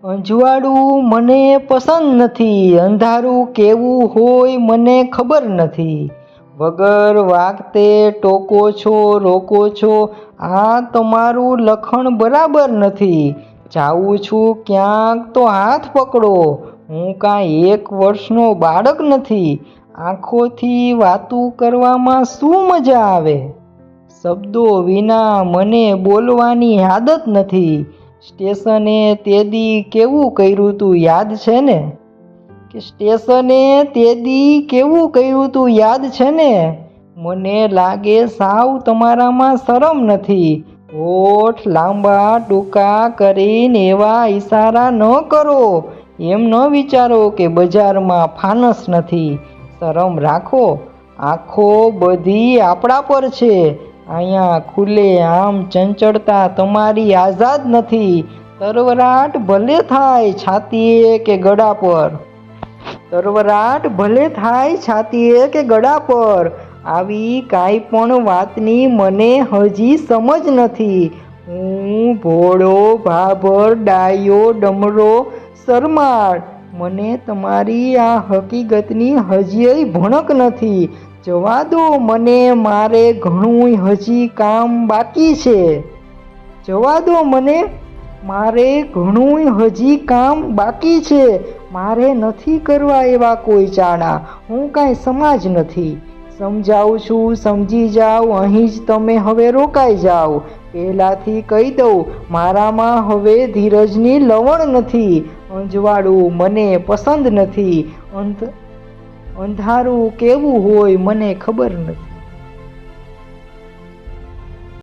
અજવાળું મને પસંદ નથી, અંધારું કેવું હોય મને ખબર નથી. વગર વાગતે ટોકો છો, રોકો છો, આ તમારું લખણ બરાબર નથી. જાઉં છું ક્યાંક તો હાથ પકડો, હું કાંઈ 1 વર્ષનો બાળક નથી. આંખોથી વાતું કરવામાં શું મજા આવે? શબ્દો વિના મને બોલવાની આદત નથી. સ્ટેશને તે દી કેવું કર્યું તું યાદ છે ને? સ્ટેશને તે દી કેવું કર્યું તું યાદ છે ને? મને લાગે સાવ તમારામાં શરમ નથી. હોઠ લાંબા ટૂંકા કરીને એવા ઈશારા ન કરો. એમ ન વિચારો કે બજારમાં ફાનસ નથી. શરમ રાખો. આંખો બધી આપણા પર છે. અહીંયા ખુલ્લે આમ ચંચળતા તમારી આઝાદ નથી. તરવરાટ ભલે થાય છાતીએ કે ગળા પર. તરવરાટ ભલે થાય છાતીએ કે ગળા પર. આવી કાંઈ પણ વાતની મને હજી સમજ નથી. હું ભોળો ભાભર ડાયો ડમરો શરમાળ. મને તમારી આ હકીકતની હજીય ભણક નથી. જવા દો મને, મારે ઘણું હજી કામ બાકી છે. જવા દો મને, મારે ઘણું હજી કામ બાકી છે. મારે નથી કરવા એવા કોઈ ચાળા. હું કાંઈ સમાજ નથી. સમજાવું છું, સમજી જાઓ. અહીં જ તમે હવે રોકાઈ જાઓ. પહેલાંથી કહી દઉં, મારામાં હવે ધીરજની લવણ નથી. અજવાળું મને પસંદ નથી. અંધારું કેવું હોય મને ખબર નથી.